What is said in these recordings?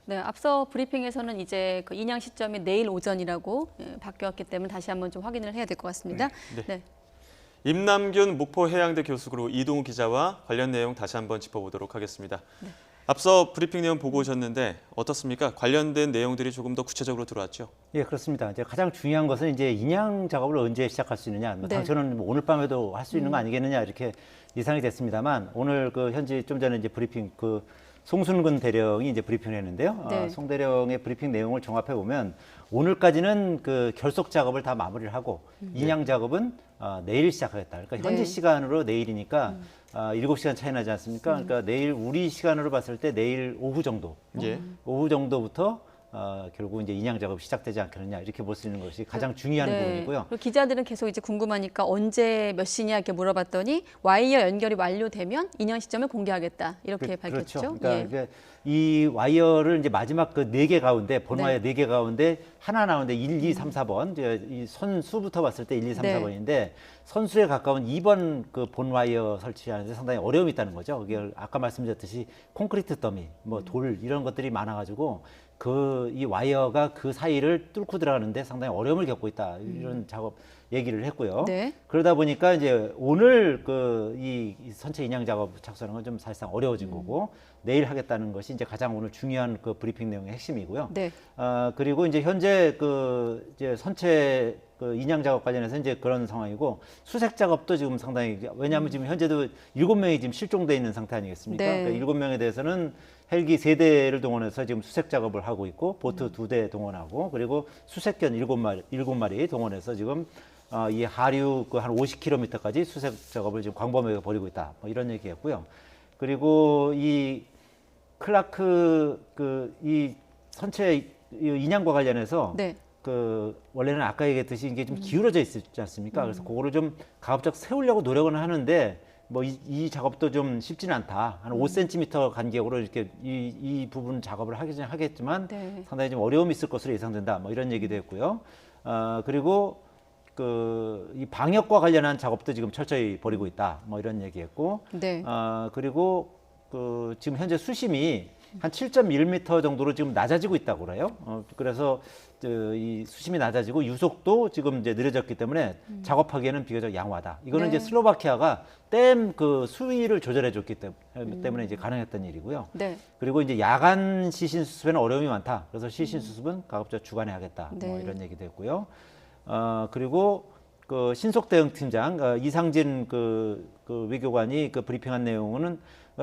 네, 앞서 브리핑에서는 이제 그 인양 시점이 내일 오전이라고 바뀌었기 때문에 다시 한번 좀 확인을 해야 될 것 같습니다. 네. 네. 임남균 목포해양대 교수 그리고 이동우 기자와 관련 내용 다시 한번 짚어보도록 하겠습니다. 네. 앞서 브리핑 내용 보고 오셨는데 어떻습니까? 관련된 내용들이 조금 더 구체적으로 들어왔죠? 예, 그렇습니다. 이제 가장 중요한 것은 이제 인양 작업을 언제 시작할 수 있느냐. 네. 당초는 뭐 오늘 밤에도 할 수 있는 거 아니겠느냐 이렇게 예상이 됐습니다만 오늘 그 현지 좀 전에 이제 브리핑 그 송순근 대령이 이제 브리핑을 했는데요. 네. 송 대령의 브리핑 내용을 종합해 보면 오늘까지는 그 결속 작업을 다 마무리를 하고 인양 작업은 내일 시작하겠다. 그러니까 현지 네. 시간으로 내일이니까 7시간 차이 나지 않습니까? 그러니까 내일 우리 시간으로 봤을 때 내일 오후 정도, 예. 오후 정도부터 결국 이제 인양 작업이 시작되지 않겠느냐 이렇게 볼 수 있는 것이 가장 중요한 부분이고요. 그리고 기자들은 계속 이제 궁금하니까 언제 몇 시냐 이렇게 물어봤더니 와이어 연결이 완료되면 인양 시점을 공개하겠다 이렇게 밝혔죠. 그렇죠. 그러니까 예. 이게 이 와이어를 이제 마지막 그 네 개 가운데 본 네. 와이어 네 개 가운데 하나 나오는데 1, 2, 3, 4번 이제 이 선수부터 봤을 때 1, 2, 3, 네. 4번인데 선수에 가까운 2번 그 본 와이어 설치하는데 상당히 어려움이 있다는 거죠. 그게 아까 말씀드렸듯이 콘크리트 더미, 뭐 돌 이런 것들이 많아가지고 그 이 와이어가 그 사이를 뚫고 들어가는데 상당히 어려움을 겪고 있다 이런 작업 얘기를 했고요. 네. 그러다 보니까 이제 오늘 그 이 선체 인양 작업 착수하는 건 좀 사실상 어려워진 거고 내일 하겠다는 것이 이제 가장 오늘 중요한 그 브리핑 내용의 핵심이고요. 네. 그리고 이제 현재 그 이제 선체 그 인양 작업 관련해서 이제 그런 상황이고 수색 작업도 지금 상당히 왜냐하면 지금 현재도 7명이 지금 실종돼 있는 상태 아니겠습니까? 네. 그러니까 7명에 대해서는 헬기 3대를 동원해서 지금 수색 작업을 하고 있고 보트 2대 동원하고 그리고 수색견 7마리 동원해서 지금 이 하류 그 한 50km까지 수색 작업을 지금 광범위하게 벌이고 있다. 뭐 이런 얘기였고요. 그리고 이 클라크 그 이 선체 인양과 관련해서 네. 그 원래는 아까 얘기했듯이 이게 좀 기울어져 있지 않습니까? 그래서 그거를 좀 가급적 세우려고 노력은 하는데 뭐 이 작업도 좀 쉽지는 않다. 한 5cm 간격으로 이렇게 이 부분 작업을 하겠지만 네. 상당히 좀 어려움이 있을 것으로 예상된다. 뭐 이런 얘기도 했고요. 그리고 이 방역과 관련한 작업도 지금 철저히 벌이고 있다. 뭐 이런 얘기했고, 네. 그리고 지금 현재 수심이 한 7.1m 정도로 지금 낮아지고 있다고 그래요. 그래서 이 수심이 낮아지고 유속도 지금 이제 느려졌기 때문에 작업하기에는 비교적 양호하다. 이거는 네. 이제 슬로바키아가 댐 그 수위를 조절해줬기 때문에 이제 가능했던 일이고요. 네. 그리고 이제 야간 시신 수습에는 어려움이 많다. 그래서 시신 수습은 가급적 주간에 하겠다. 뭐 네. 이런 얘기도 했고요. 그리고 그 신속 대응 팀장 이상진 그 외교관이 그 브리핑한 내용은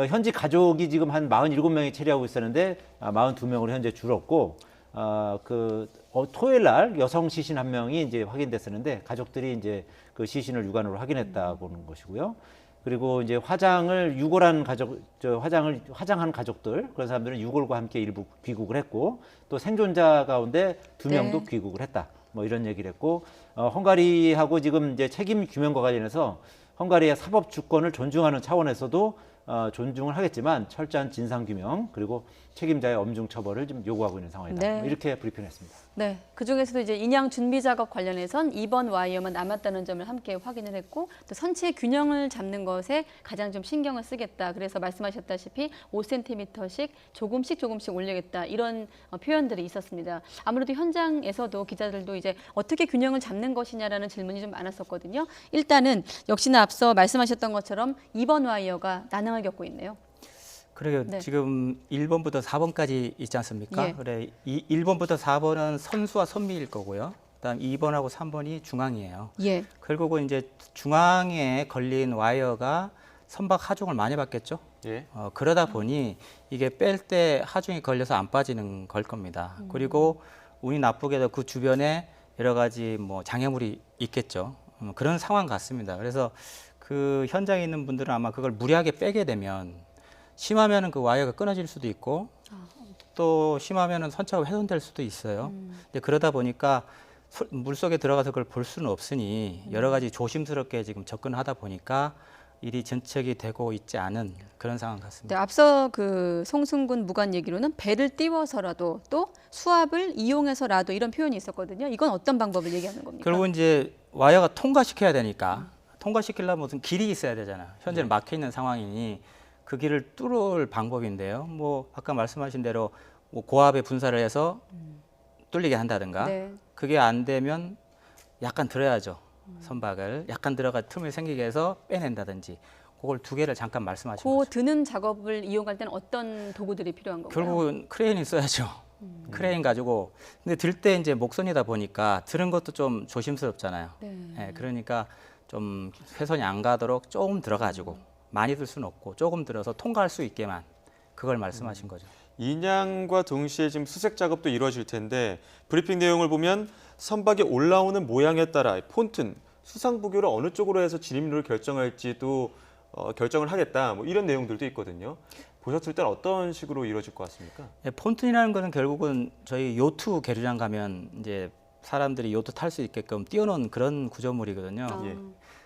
현지 가족이 지금 한 47명이 체류하고 있었는데 42명으로 현재 줄었고 토요일 날 여성 시신 1명이 이제 확인됐었는데 가족들이 이제 그 시신을 육안으로 확인했다고 하는 것이고요. 그리고 이제 화장을 유골한 가족, 화장한 가족들 그런 사람들은 유골과 함께 일부 귀국을 했고 또 생존자 가운데 2명도 네. 귀국을 했다. 뭐 이런 얘기를 했고 헝가리하고 지금 이제 책임 규명과 관련해서 헝가리의 사법 주권을 존중하는 차원에서도 존중을 하겠지만 철저한 진상 규명 그리고 책임자의 엄중 처벌을 좀 요구하고 있는 상황이다. 네. 뭐 이렇게 브리핑했습니다. 네, 그 중에서도 이제 인양 준비 작업 관련해선 2번 와이어만 남았다는 점을 함께 확인을 했고 또 선체 균형을 잡는 것에 가장 좀 신경을 쓰겠다. 그래서 말씀하셨다시피 5cm씩 조금씩 올리겠다. 이런 표현들이 있었습니다. 아무래도 현장에서도 기자들도 이제 어떻게 균형을 잡는 것이냐라는 질문이 좀 많았었거든요. 일단은 역시나 앞서 말씀하셨던 것처럼 2번 와이어가 난항을 겪고 있네요. 그래요. 네. 지금 1번부터 4번까지 있지 않습니까? 예. 그래, 1번부터 4번은 선수와 선미일 거고요. 그다음 2번하고 3번이 중앙이에요. 예. 결국은 이제 중앙에 걸린 와이어가 선박 하중을 많이 받겠죠. 예. 그러다 보니 이게 뺄 때 하중이 걸려서 안 빠지는 걸 겁니다. 그리고 운이 나쁘게도 그 주변에 여러 가지 뭐 장애물이 있겠죠. 그런 상황 같습니다. 그래서 그 현장에 있는 분들은 아마 그걸 무리하게 빼게 되면 심하면은 그 와이어가 끊어질 수도 있고 또 심하면은 선체가 훼손될 수도 있어요. 근데 그러다 보니까 물 속에 들어가서 그걸 볼 수는 없으니 여러 가지 조심스럽게 지금 접근하다 보니까 일이 전척이 되고 있지 않은 그런 상황 네, 같습니다. 앞서 그 송승군 무관 얘기로는 배를 띄워서라도 또 수압을 이용해서라도 이런 표현이 있었거든요. 이건 어떤 방법을 얘기하는 겁니까? 결국 이제 와이어가 통과시켜야 되니까 통과시키려면 무슨 길이 있어야 되잖아요. 현재는 막혀 있는 상황이니 그 길을 뚫을 방법인데요. 뭐 아까 말씀하신 대로 뭐 고압에 분사를 해서 뚫리게 한다든가 네. 그게 안 되면 약간 들어야죠. 선박을 약간 들어가 틈을 생기게 해서 빼낸다든지 그걸 두 개를 잠깐 말씀하신 그 거죠. 드는 작업을 이용할 때는 어떤 도구들이 필요한 건가요? 결국은 크레인을 써야죠. 크레인 가지고 근데 들 때 이제 목선이다 보니까 드는 것도 좀 조심스럽잖아요. 네. 예, 그러니까 좀 훼손이 안 가도록 조금 들어가지고 많이 들 수는 없고 조금 들어서 통과할 수 있게만 그걸 말씀하신 거죠. 인양과 동시에 지금 수색 작업도 이루어질 텐데 브리핑 내용을 보면 선박에 올라오는 모양에 따라 폰튼, 수상부교를 어느 쪽으로 해서 진입로를 결정할지도 결정을 하겠다. 뭐 이런 내용들도 있거든요. 보셨을 때는 어떤 식으로 이루어질 것 같습니까? 예, 폰튼이라는 거는 결국은 저희 요트 계류장 가면 이제 사람들이 요트 탈 수 있게끔 띄워놓은 그런 구조물이거든요. 예.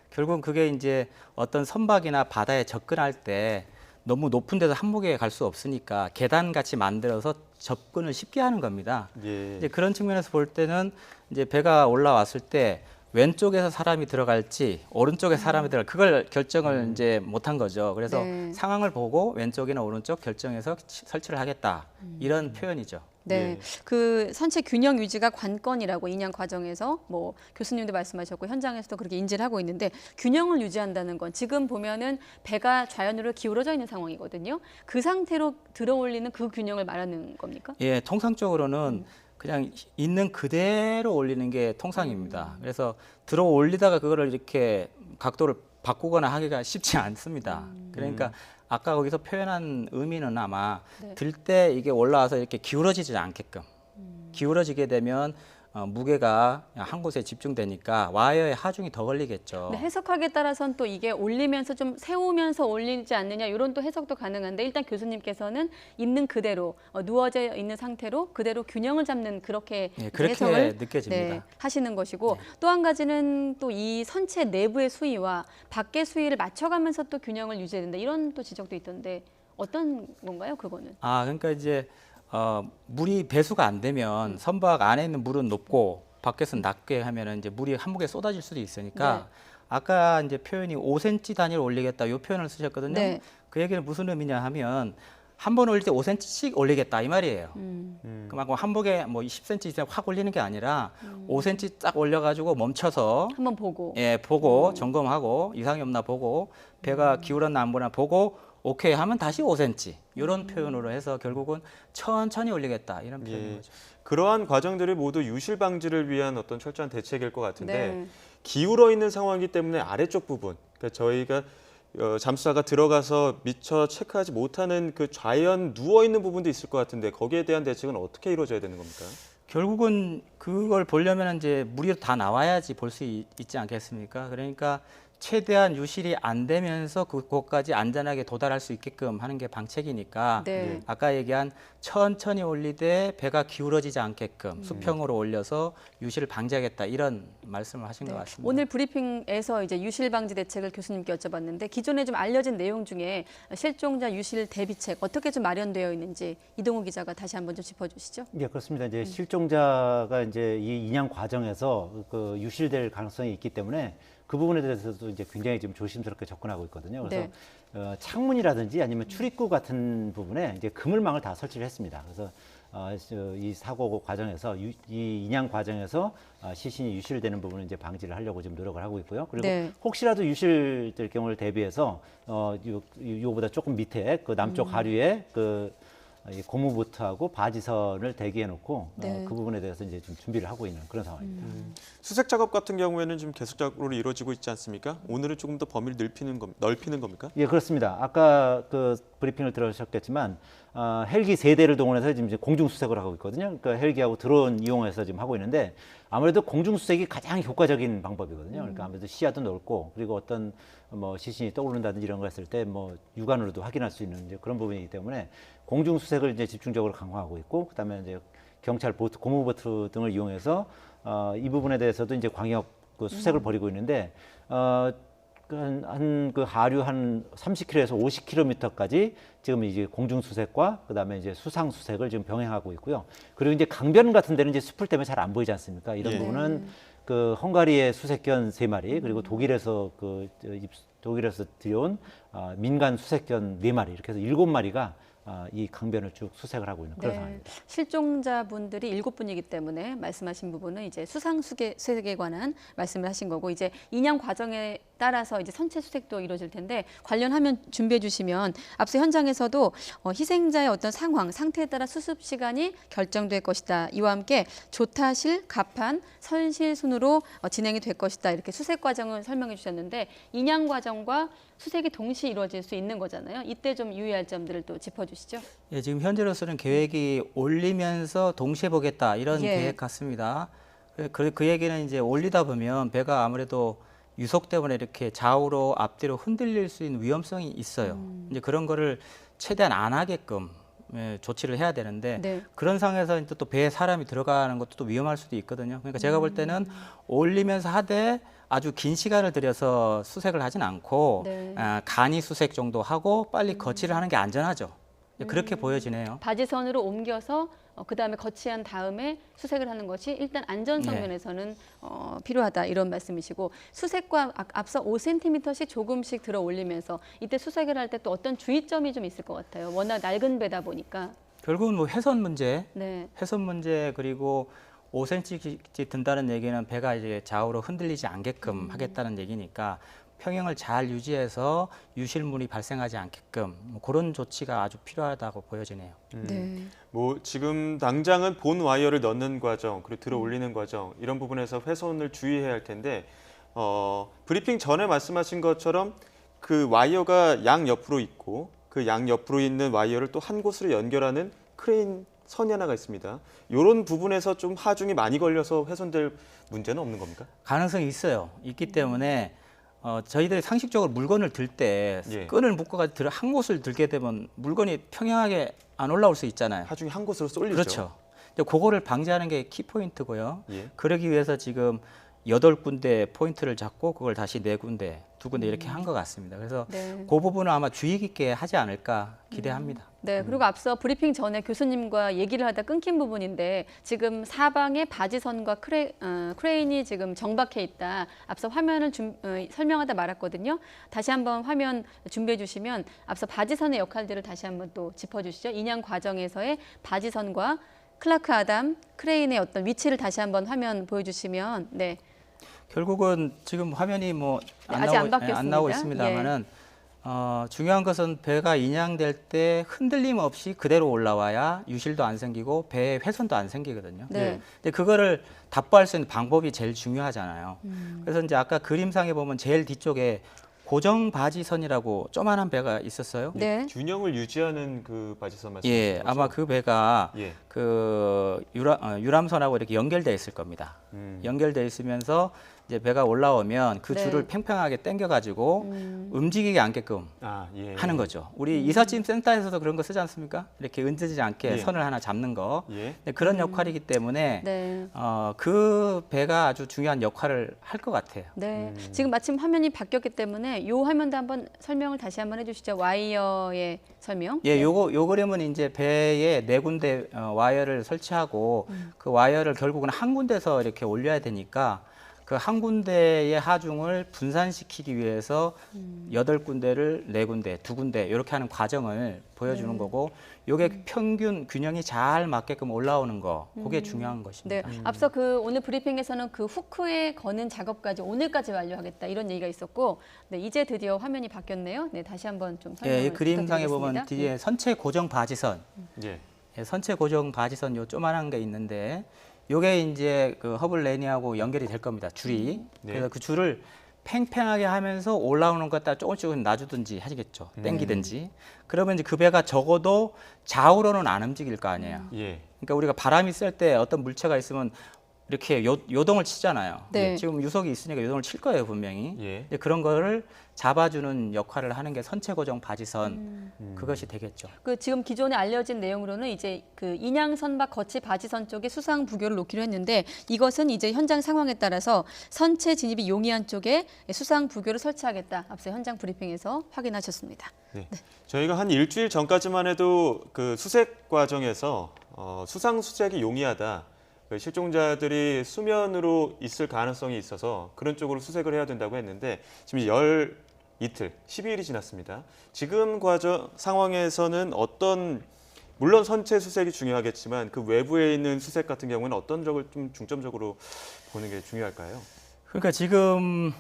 결국은 그게 이제 어떤 선박이나 바다에 접근할 때 너무 높은 데서 한목에 갈 수 없으니까 계단 같이 만들어서 접근을 쉽게 하는 겁니다. 예. 이제 그런 측면에서 볼 때는 이제 배가 올라왔을 때 왼쪽에서 사람이 들어갈지 오른쪽에 사람이 들어갈 그걸 결정을 이제 못한 거죠. 그래서 네. 상황을 보고 왼쪽이나 오른쪽 결정해서 설치를 하겠다 이런 표현이죠. 네, 예. 그 선체 균형 유지가 관건이라고 인양 과정에서 뭐 교수님도 말씀하셨고 현장에서도 그렇게 인지를 하고 있는데 균형을 유지한다는 건 지금 보면은 배가 좌연으로 기울어져 있는 상황이거든요. 그 상태로 들어올리는 그 균형을 말하는 겁니까? 예, 통상적으로는 그냥 있는 그대로 올리는 게 통상입니다. 그래서 들어 올리다가 그거를 이렇게 각도를 바꾸거나 하기가 쉽지 않습니다. 그러니까 아까 거기서 표현한 의미는 아마 네. 들 때 이게 올라와서 이렇게 기울어지지 않게끔 기울어지게 되면 무게가 한 곳에 집중되니까 와이어에 하중이 더 걸리겠죠. 근데 해석하기에 따라서는 또 이게 올리면서 좀 세우면서 올리지 않느냐 이런 또 해석도 가능한데 일단 교수님께서는 있는 그대로 누워져 있는 상태로 그대로 균형을 잡는 그렇게 예, 그렇게 해석을 느껴집니다. 하시는 것이고 또 한 가지는 또 이 선체 내부의 수위와 밖의 수위를 맞춰가면서 또 균형을 유지해야 된다 이런 또 지적도 있던데 어떤 건가요 그거는? 그러니까 이제 물이 배수가 안 되면 선박 안에 있는 물은 높고 밖에서 낮게 하면은 이제 물이 한목에 쏟아질 수도 있으니까 네. 아까 이제 표현이 5cm 단위로 올리겠다 이 표현을 쓰셨거든요. 네. 그 얘기는 무슨 의미냐 하면 한 번 올릴 때 5cm씩 올리겠다 이 말이에요. 그만큼 한목에 뭐 10cm 이상 확 올리는 게 아니라 5cm 딱 올려가지고 멈춰서 한번 보고. 예 보고 점검하고 이상이 없나 보고 배가 기울었나 안 보나 보고 오케이 하면 다시 5cm 이런 표현으로 해서 결국은 천천히 올리겠다 이런 표현인 예. 거죠. 그러한 과정들이 모두 유실 방지를 위한 어떤 철저한 대책일 것 같은데 네. 기울어 있는 상황이기 때문에 아래쪽 부분, 그러니까 저희가 잠수사가 들어가서 미처 체크하지 못하는 그 좌연 누워 있는 부분도 있을 것 같은데 거기에 대한 대책은 어떻게 이루어져야 되는 겁니까? 결국은 그걸 보려면 이제 물이 다 나와야지 볼 수 있지 않겠습니까? 그러니까 최대한 유실이 안 되면서 그곳까지 안전하게 도달할 수 있게끔 하는 게 방책이니까 네. 아까 얘기한 천천히 올리되 배가 기울어지지 않게끔 수평으로 올려서 유실을 방지하겠다 이런 말씀을 하신 것 같습니다. 오늘 브리핑에서 이제 유실 방지 대책을 교수님께 여쭤봤는데 기존에 좀 알려진 내용 중에 실종자 유실 대비책 어떻게 좀 마련되어 있는지 이동우 기자가 다시 한번 좀 짚어주시죠. 예, 그렇습니다. 이제 실종자가 이제 이 인양 과정에서 그 유실될 가능성이 있기 때문에 그 부분에 대해서도 이제 굉장히 지금 조심스럽게 접근하고 있거든요. 그래서 창문이라든지 아니면 출입구 같은 부분에 이제 그물망을 다 설치를 했습니다. 그래서 이 사고 과정에서 이 인양 과정에서 시신이 유실되는 부분을 이제 방지를 하려고 지금 노력을 하고 있고요. 그리고 네. 혹시라도 유실될 경우를 대비해서 요보다 조금 밑에 그 남쪽 하류에 이 고무보트하고 바지선을 대기해놓고 네. 그 부분에 대해서 이제 좀 준비를 하고 있는 그런 상황입니다. 수색 작업 같은 경우에는 지금 계속적으로 이루어지고 있지 않습니까? 오늘은 조금 더 범위를 넓히는 겁니까? 예, 그렇습니다. 아까 그 브리핑을 들으셨겠지만 헬기 3대를 동원해서 지금 이제 공중 수색을 하고 있거든요. 그러니까 헬기하고 드론 이용해서 지금 하고 있는데 아무래도 공중 수색이 가장 효과적인 방법이거든요. 그러니까 아무래도 시야도 넓고 그리고 어떤 뭐 시신이 떠오른다든지 이런 거 했을 때 뭐 육안으로도 확인할 수 있는 이제 그런 부분이기 때문에 공중 수색을 이제 집중적으로 강화하고 있고 그다음에 이제 경찰 보트, 고무보트 등을 이용해서 이 부분에 대해서도 이제 광역 그 수색을 벌이고 있는데 그 하류 한 30km에서 50km까지 지금 이제 공중 수색과 그다음에 이제 수상 수색을 지금 병행하고 있고요. 그리고 이제 강변 같은 데는 이제 숲을 때문에 잘 안 보이지 않습니까? 이런 예. 부분은 그 헝가리의 수색견 3마리 그리고 독일에서 들여온 민간 수색견 4마리 이렇게 해서 7마리가 이 강변을 쭉 수색을 하고 있는 그런 네. 상황입니다. 실종자분들이 7분이기 때문에 말씀하신 부분은 이제 수상 수색에 관한 말씀을 하신 거고 이제 인양 과정에 따라서 이제 선체 수색도 이루어질 텐데 관련 화면 준비해 주시면 앞서 현장에서도 희생자의 어떤 상태에 따라 수습 시간이 결정될 것이다. 이와 함께 조타실, 갑판, 선실 순으로 진행이 될 것이다. 이렇게 수색 과정을 설명해 주셨는데 인양 과정과 수색이 동시에 이루어질 수 있는 거잖아요. 이때 좀 유의할 점들을 또 짚어주시죠. 예, 지금 현재로서는 계획이 올리면서 동시에 보겠다 이런 예. 계획 같습니다. 그 얘기는 이제 올리다 보면 배가 아무래도 유속 때문에 이렇게 좌우로 앞뒤로 흔들릴 수 있는 위험성이 있어요. 이제 그런 거를 최대한 안 하게끔 조치를 해야 되는데 네. 그런 상황에서 또 배에 사람이 들어가는 것도 또 위험할 수도 있거든요. 그러니까 제가 볼 때는 올리면서 하되 아주 긴 시간을 들여서 수색을 하진 않고 네. 간이 수색 정도 하고 빨리 거치를 하는 게 안전하죠. 그렇게 보여지네요. 바지선으로 옮겨서 그다음에 거치한 다음에 수색을 하는 것이 일단 안전성 네. 면에서는 필요하다 이런 말씀이시고 수색과 앞서 5cm씩 조금씩 들어 올리면서 이때 수색을 할 때 또 어떤 주의점이 좀 있을 것 같아요. 워낙 낡은 배다 보니까. 결국은 뭐 훼손 문제, 네. 그리고 5cm씩 든다는 얘기는 배가 이제 좌우로 흔들리지 않게끔 하겠다는 얘기니까 평형을 잘 유지해서 유실물이 발생하지 않게끔 뭐 그런 조치가 아주 필요하다고 보여지네요. 네. 뭐 지금 당장은 본 와이어를 넣는 과정 그리고 들어 올리는 과정 이런 부분에서 훼손을 주의해야 할 텐데 브리핑 전에 말씀하신 것처럼 그 와이어가 양 옆으로 있고 그 양 옆으로 있는 와이어를 또 한 곳으로 연결하는 크레인 선이 하나가 있습니다. 이런 부분에서 좀 하중이 많이 걸려서 훼손될 문제는 없는 겁니까? 가능성이 있어요. 있기 때문에 저희들이 상식적으로 물건을 들 때 예. 끈을 묶어가지고 한 곳을 들게 되면 물건이 평행하게 안 올라올 수 있잖아요. 하중이 한 곳으로 쏠리죠. 그렇죠. 근데 그거를 방지하는 게 키포인트고요. 예. 그러기 위해서 지금 8군데 포인트를 잡고 그걸 다시 4군데, 2군데 이렇게 한 것 같습니다. 그래서 네. 그 부분은 아마 주의 깊게 하지 않을까 기대합니다. 네, 그리고 앞서 브리핑 전에 교수님과 얘기를 하다 끊긴 부분인데 지금 사방에 바지선과 크레인이 지금 정박해 있다. 앞서 화면을 설명하다 말았거든요. 다시 한번 화면 준비해 주시면 앞서 바지선의 역할들을 다시 한번 또 짚어주시죠. 인양 과정에서의 바지선과 클라크 아담 크레인의 어떤 위치를 다시 한번 화면 보여주시면 네. 결국은 지금 화면이 뭐 네, 아직 안 바뀌었습니다. 안 나오고 있습니다만은 중요한 것은 배가 인양될 때 흔들림 없이 그대로 올라와야 유실도 안 생기고 배에 훼손도 안 생기거든요. 네. 근데 그거를 답보할 수 있는 방법이 제일 중요하잖아요. 그래서 이제 아까 그림상에 보면 제일 뒤쪽에 고정 바지선이라고 조만한 배가 있었어요. 네. 균형을 유지하는 그 바지선 말씀이신 예, 거죠? 아마 그 배가 예. 그 유람선하고 이렇게 연결돼 있을 겁니다. 연결돼 있으면서 이제 배가 올라오면 그 네. 줄을 팽팽하게 당겨가지고 움직이지 않게끔 예. 하는 거죠. 우리 이삿짐 센터에서도 그런 거 쓰지 않습니까? 이렇게 은지지 않게 예. 선을 하나 잡는 거. 예. 네, 그런 역할이기 때문에 네. 그 배가 아주 중요한 역할을 할 것 같아요. 네, 지금 마침 화면이 바뀌었기 때문에 이 화면도 한번 설명을 다시 한번 해주시죠. 와이어의 설명. 예, 요 그림은 이제 배에 4군데 와이어를 설치하고 그 와이어를 결국은 한 군데서 이렇게 올려야 되니까 그 한 군데의 하중을 분산시키기 위해서 8군데를 4군데, 2군데 이렇게 하는 과정을 보여주는 거고 요게 평균 균형이 잘 맞게끔 올라오는 거 그게 중요한 것입니다. 네, 앞서 그 오늘 브리핑에서는 그 후크에 거는 작업까지 오늘까지 완료하겠다 이런 얘기가 있었고, 네, 이제 드디어 화면이 바뀌었네요. 네, 다시 한번 좀 설명을 예, 이 그림상에 보면 부탁드리겠습니다. 뒤에 선체 고정 바지선, 예. 예, 선체 고정 바지선 요 조만한 게 있는데 요게 이제 그 허블 레니하고 연결이 될 겁니다. 줄이. 네. 그래서 그 줄을 팽팽하게 하면서 올라오는 것 갖다 조금씩 놔주든지 하시겠죠. 땡기든지. 그러면 이제 그 배가 적어도 좌우로는 안 움직일 거 아니에요. 예. 그러니까 우리가 바람이 쐴 때 어떤 물체가 있으면 이렇게 요동을 치잖아요. 네. 지금 유속이 있으니까 요동을 칠 거예요, 분명히. 예. 근데 그런 거를 잡아주는 역할을 하는 게 선체 고정 바지선 그것이 되겠죠. 그 지금 기존에 알려진 내용으로는 이제 그 인양선박 거치 바지선 쪽에 수상 부교를 놓기로 했는데 이것은 이제 현장 상황에 따라서 선체 진입이 용이한 쪽에 수상 부교를 설치하겠다. 앞서 현장 브리핑에서 확인하셨습니다. 네. 저희가 한 일주일 전까지만 해도 그 수색 과정에서 수상 수색이 용이하다. 그 실종자들이 수면으로 있을 가능성이 있어서 그런 쪽으로 수색을 해야 된다고 했는데 지금 이틀, 12일이 지났습니다. 지금 상황에서는 물론 선체 수색이 중요하겠지만 그 외부에 있는 수색 같은 경우는 어떤 적을 좀 중점적으로 보는 게 중요할까요? 그러니까 지금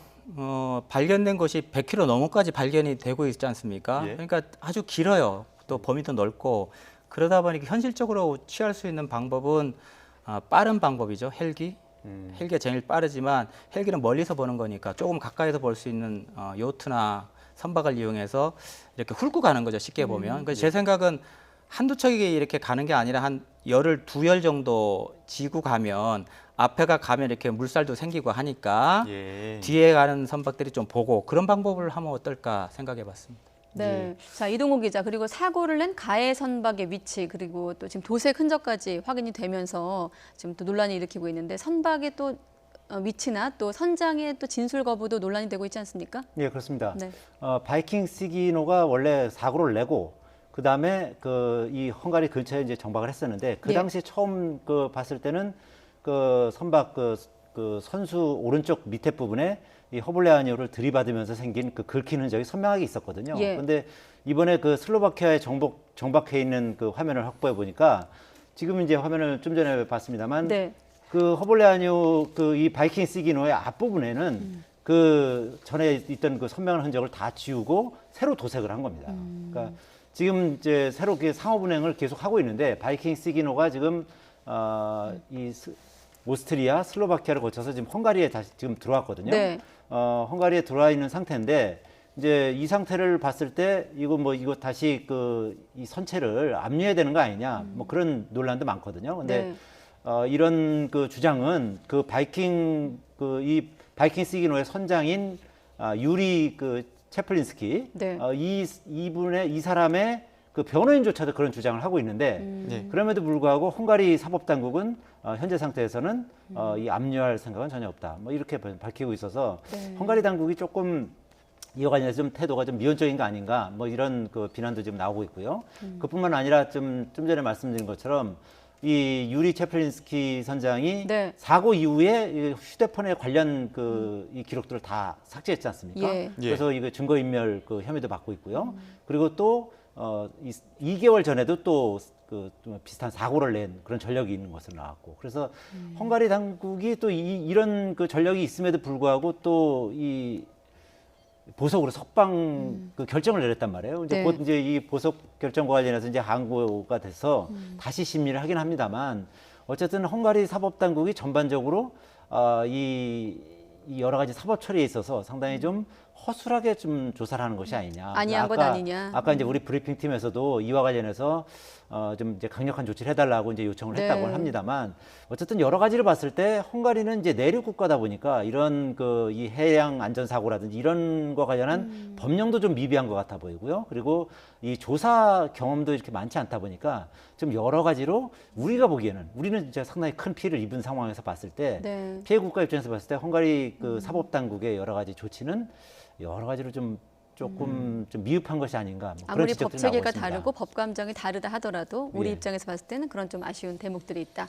발견된 것이 100km 넘어까지 발견이 되고 있지 않습니까? 예. 그러니까 아주 길어요. 또 범위도 넓고 그러다 보니까 현실적으로 취할 수 있는 방법은 빠른 방법이죠. 헬기. 헬기가 제일 빠르지만 헬기는 멀리서 보는 거니까 조금 가까이서 볼 수 있는 요트나 선박을 이용해서 이렇게 훑고 가는 거죠. 쉽게 보면. 그래서 제 생각은 한두 척이 이렇게 가는 게 아니라 한 열을 2열 정도 지고 가면 앞에가 가면 이렇게 물살도 생기고 하니까 예. 뒤에 가는 선박들이 좀 보고 그런 방법을 하면 어떨까 생각해 봤습니다. 네. 자, 이동호 기자, 그리고 사고를 낸 가해 선박의 위치, 그리고 또 지금 도색 흔적까지 확인이 되면서 지금 또 논란이 일으키고 있는데 선박의 또 위치나 또 선장의 또 진술 거부도 논란이 되고 있지 않습니까? 예, 그렇습니다. 네. 바이킹 시기노가 원래 사고를 내고 그 다음에 이 헝가리 근처에 이제 정박을 했었는데 그 예. 당시 처음 봤을 때는 그 선박 그 선수 오른쪽 밑에 부분에 이 허블레아니오를 들이받으면서 생긴 그 긁힌 흔적이 선명하게 있었거든요. 예. 그런데 이번에 그 슬로바키아에 정박해 있는 그 화면을 확보해 보니까 지금 이제 화면을 좀 전에 봤습니다만 네. 그 허블레아니오 이 바이킹 시기노의 앞부분에는 그 전에 있던 그 선명한 흔적을 다 지우고 새로 도색을 한 겁니다. 그러니까 지금 이제 새로 상업 운행을 계속 하고 있는데 바이킹 시기노가 지금 오스트리아, 슬로바키아를 거쳐서 지금 헝가리에 다시 지금 들어왔거든요. 네. 헝가리에 들어와 있는 상태인데 이제 이 상태를 봤을 때 이거 다시 이 선체를 압류해야 되는 거 아니냐 뭐 그런 논란도 많거든요. 근데 네. 이런 그 주장은 이 바이킹 시기노의 선장인 유리 체플린스키 네. 이 사람의 그 변호인조차도 그런 주장을 하고 있는데 예. 그럼에도 불구하고 헝가리 사법당국은 현재 상태에서는 이 압류할 생각은 전혀 없다. 뭐 이렇게 밝히고 있어서 네. 헝가리 당국이 조금 이와 관련해서 좀 태도가 좀 미온적인 거 아닌가 뭐 이런 그 비난도 지금 나오고 있고요. 그뿐만 아니라 좀 전에 말씀드린 것처럼 이 유리 체플린스키 선장이 네. 사고 이후에 이 휴대폰에 관련 이 기록들을 다 삭제했지 않습니까? 예. 그래서 이거 증거인멸 혐의도 받고 있고요. 그리고 또 2개월 전에도 또 좀 비슷한 사고를 낸 그런 전력이 있는 것으로 나왔고, 그래서 헝가리 당국이 또 이런 그 전력이 있음에도 불구하고 또 이 보석으로 석방 그 결정을 내렸단 말이에요. 이제 네. 곧 이제 이 보석 결정과 관련해서 이제 항고가 돼서 다시 심리를 하긴 합니다만, 어쨌든 헝가리 사법 당국이 전반적으로 이 여러 가지 사법 처리에 있어서 상당히 좀 허술하게 좀 조사를 하는 것이 아니냐. 아니한 것 아니냐. 아까 이제 우리 브리핑 팀에서도 이와 관련해서 좀 이제 강력한 조치를 해달라고 이제 요청을 네. 했다고 합니다만, 어쨌든 여러 가지를 봤을 때 헝가리는 이제 내륙 국가다 보니까 이런 이 해양 안전 사고라든지 이런 거 관련한 법령도 좀 미비한 것 같아 보이고요. 그리고 이 조사 경험도 이렇게 많지 않다 보니까 좀 여러 가지로 우리가 보기에는, 우리는 진짜 상당히 큰 피해를 입은 상황에서 봤을 때 네. 피해 국가 입장에서 봤을 때 헝가리 그 사법 당국의 여러 가지 조치는 여러 가지로 조금 좀 미흡한 것이 아닌가, 뭐 그런 아무리 법 지적들이 나오고 체계가 있습니다. 다르고 법 감정이 다르다 하더라도 우리 예. 입장에서 봤을 때는 그런 좀 아쉬운 대목들이 있다.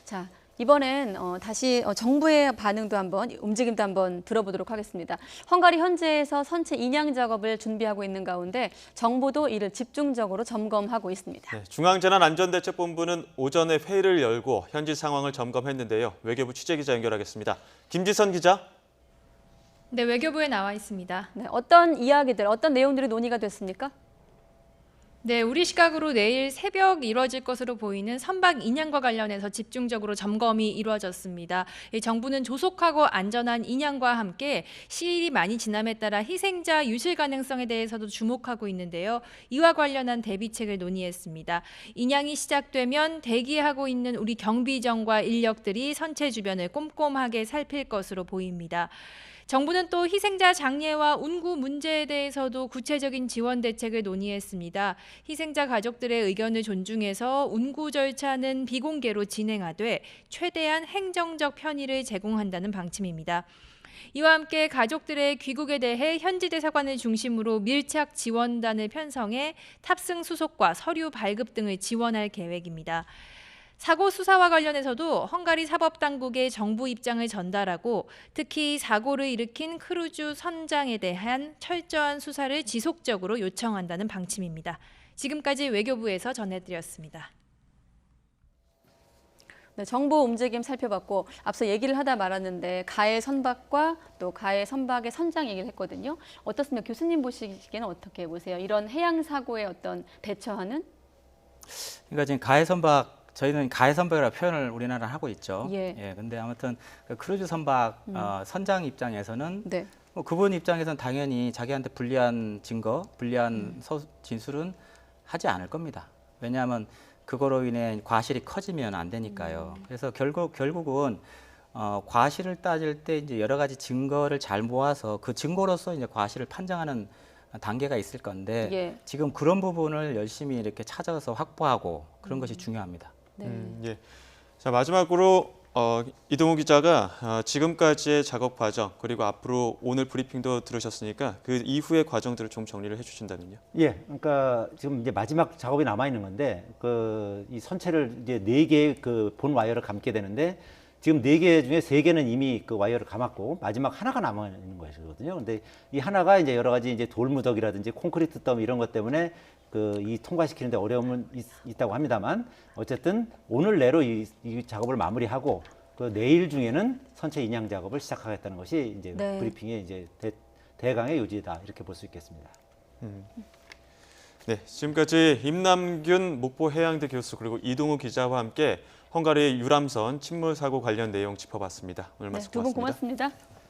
자, 이번엔 다시 정부의 반응도 한번, 움직임도 한번 들어보도록 하겠습니다. 헝가리 현지에서 선체 인양 작업을 준비하고 있는 가운데 정부도 이를 집중적으로 점검하고 있습니다. 네, 중앙재난안전대책본부는 오전에 회의를 열고 현지 상황을 점검했는데요. 외교부 취재기자 연결하겠습니다. 김지선 기자. 네, 외교부에 나와 있습니다. 네, 어떤 이야기들, 어떤 내용들이 논의가 됐습니까? 네, 우리 시각으로 내일 새벽 이루어질 것으로 보이는 선박 인양과 관련해서 집중적으로 점검이 이루어졌습니다. 정부는 조속하고 안전한 인양과 함께 시일이 많이 지남에 따라 희생자 유실 가능성에 대해서도 주목하고 있는데요. 이와 관련한 대비책을 논의했습니다. 인양이 시작되면 대기하고 있는 우리 경비정과 인력들이 선체 주변을 꼼꼼하게 살필 것으로 보입니다. 정부는 또 희생자 장례와 운구 문제에 대해서도 구체적인 지원 대책을 논의했습니다. 희생자 가족들의 의견을 존중해서 운구 절차는 비공개로 진행하되 최대한 행정적 편의를 제공한다는 방침입니다. 이와 함께 가족들의 귀국에 대해 현지 대사관을 중심으로 밀착 지원단을 편성해 탑승 수속과 서류 발급 등을 지원할 계획입니다. 사고 수사와 관련해서도 헝가리 사법당국에 정부 입장을 전달하고 특히 사고를 일으킨 크루즈 선장에 대한 철저한 수사를 지속적으로 요청한다는 방침입니다. 지금까지 외교부에서 전해드렸습니다. 네, 정보 움직임 살펴봤고 앞서 얘기를 하다 말았는데 가해 선박과 또 가해 선박의 선장 얘기를 했거든요. 어떻습니까? 교수님 보시기에는 어떻게 보세요? 이런 해양 사고에 어떤 대처하는? 그러니까 지금 가해 선박 저희는 가해 선박이라고 표현을 우리나라 하고 있죠. 예. 근데 아무튼 그 크루즈 선박 선장 입장에서는 네. 뭐 그분 입장에서는 당연히 자기한테 불리한 증거, 불리한 진술은 하지 않을 겁니다. 왜냐하면 그거로 인해 과실이 커지면 안 되니까요. 그래서 결국은 과실을 따질 때 이제 여러 가지 증거를 잘 모아서 그 증거로서 이제 과실을 판정하는 단계가 있을 건데 예. 지금 그런 부분을 열심히 이렇게 찾아서 확보하고 그런 것이 중요합니다. 네. 예. 자, 마지막으로 이동우 기자가 지금까지의 작업 과정 그리고 앞으로 오늘 브리핑도 들으셨으니까 그 이후의 과정들을 좀 정리를 해주신다면요. 예, 그러니까 지금 이제 마지막 작업이 남아 있는 건데 이 선체를 이제 4개의 그 본 와이어를 감게 되는데 지금 4개 중에 3개는 이미 그 와이어를 감았고 마지막 하나가 남아 있는 것이거든요. 근데 이 하나가 이제 여러 가지 이제 돌무더기라든지 콘크리트 덤 이런 것 때문에 이 통과시키는데 어려움은 있다고 합니다만 어쨌든 오늘 내로 이 작업을 마무리하고 그 내일 중에는 선체 인양 작업을 시작하겠다는 것이 이제 네. 브리핑의 이제 대강의 요지다 이렇게 볼 수 있겠습니다. 네, 지금까지 임남균 목포해양대 교수 그리고 이동우 기자와 함께 헝가리 유람선 침몰 사고 관련 내용 짚어봤습니다. 오늘 말씀 두 분 고맙습니다. 고맙습니다.